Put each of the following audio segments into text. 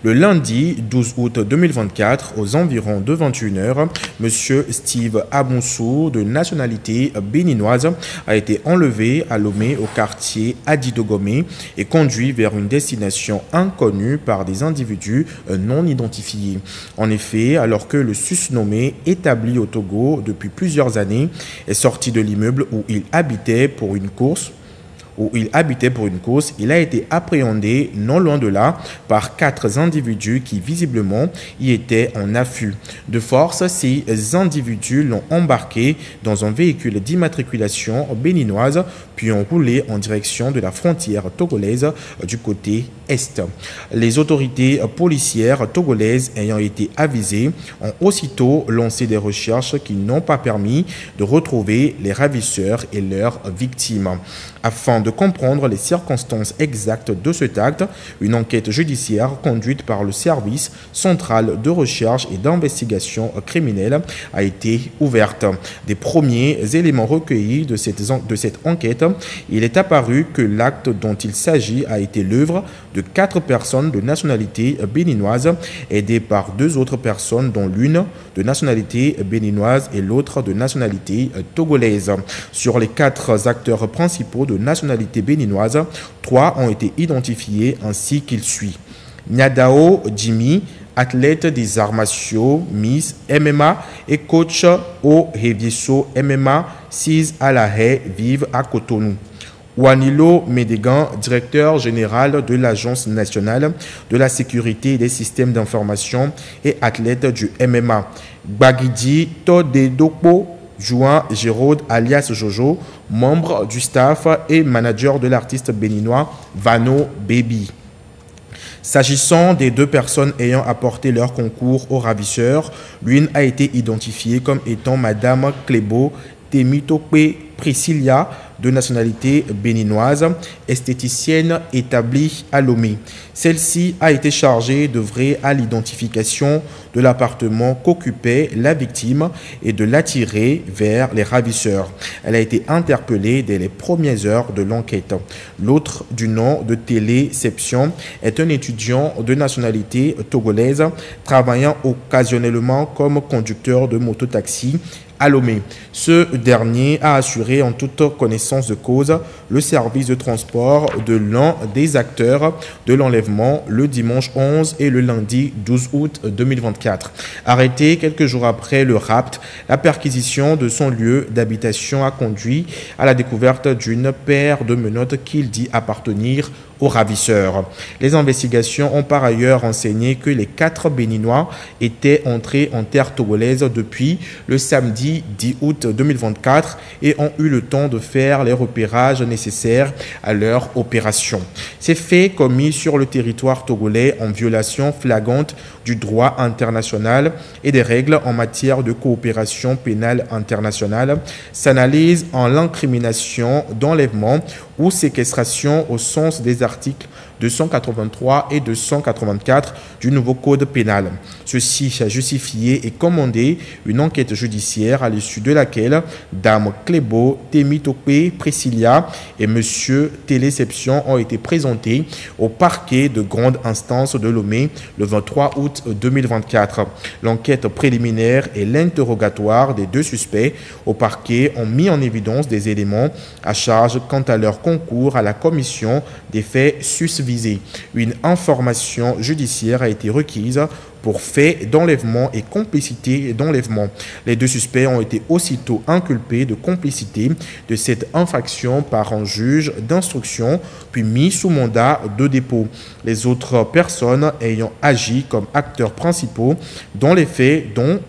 Le lundi 12 août 2024, aux environs de 21 h, M. Steve Abonsou, de nationalité béninoise, a été enlevé à Lomé au quartier Adidogomé et conduit vers une destination inconnue par des individus non identifiés. En effet, alors que le susnommé, établi au Togo depuis plusieurs années, est sorti de l'immeuble où il habitait pour une course, il a été appréhendé non loin de là par 4 individus qui visiblement y étaient en affût. De force, ces individus l'ont embarqué dans un véhicule d'immatriculation béninoise puis ont roulé en direction de la frontière togolaise du côté est. Les autorités policières togolaises ayant été avisées ont aussitôt lancé des recherches qui n'ont pas permis de retrouver les ravisseurs et leurs victimes. Afin de comprendre les circonstances exactes de cet acte, une enquête judiciaire conduite par le service central de recherche et d'investigation criminelle a été ouverte. Des premiers éléments recueillis de cette enquête, il est apparu que l'acte dont il s'agit a été l'œuvre de 4 personnes de nationalité béninoise, aidées par 2 autres personnes, dont l'une de nationalité béninoise et l'autre de nationalité togolaise. Sur les 4 acteurs principaux de nationalité béninoise, 3 ont été identifiés ainsi qu'il suit. Nyadao Jimmy, athlète des arts martiaux, Miss MMA et coach au Revieso MMA, 6 à La Haye, vive à Cotonou. Wanilo Médégan, directeur général de l'Agence nationale de la sécurité des systèmes d'information et athlète du MMA. Gbagidi Todedokpo, Juan Giraud alias Jojo, membre du staff et manager de l'artiste béninois Vano Baby. S'agissant des 2 personnes ayant apporté leur concours aux ravisseurs, l'une a été identifiée comme étant Madame Clébo Temitope Priscilla, de nationalité béninoise, esthéticienne établie à Lomé. Celle-ci a été chargée d'œuvrer à l'identification de l'appartement qu'occupait la victime et de l'attirer vers les ravisseurs. Elle a été interpellée dès les premières heures de l'enquête. L'autre, du nom de Téléception, est un étudiant de nationalité togolaise travaillant occasionnellement comme conducteur de mototaxi à Lomé. Ce dernier a assuré en toute connaissance de cause le service de transport de l'un des acteurs de l'enlèvement le dimanche 11 et le lundi 12 août 2024. Arrêté quelques jours après le rapt, la perquisition de son lieu d'habitation a conduit à la découverte d'une paire de menottes qu'il dit appartenir aux ravisseurs. Les investigations ont par ailleurs renseigné que les 4 Béninois étaient entrés en terre togolaise depuis le samedi 10 août 2024 et ont eu le temps de faire les repérages nécessaires à leur opération. Ces faits commis sur le territoire togolais en violation flagrante du droit international et des règles en matière de coopération pénale internationale s'analysent en l'incrimination d'enlèvement ou séquestration au sens des articles 283 et 284 du nouveau code pénal. Ceci a justifié et commandé une enquête judiciaire à l'issue de laquelle Dame Clébo Temitope Priscilla et Monsieur Téléception ont été présentés au parquet de grande instance de Lomé le 23 août 2024. L'enquête préliminaire et l'interrogatoire des 2 suspects au parquet ont mis en évidence des éléments à charge quant à leur concours à la commission des faits susvisés. Une information judiciaire a été requise pour fait d'enlèvement et complicité d'enlèvement. Les 2 suspects ont été aussitôt inculpés de complicité de cette infraction par un juge d'instruction, puis mis sous mandat de dépôt. Les autres personnes ayant agi comme acteurs principaux dans les faits dont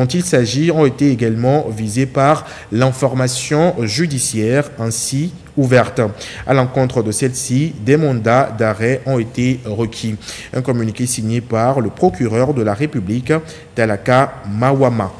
il s'agit ont été également visées par l'information judiciaire ainsi ouverte. À l'encontre de celle-ci, des mandats d'arrêt ont été requis. Un communiqué signé par le procureur de la République, Talaka Mawama.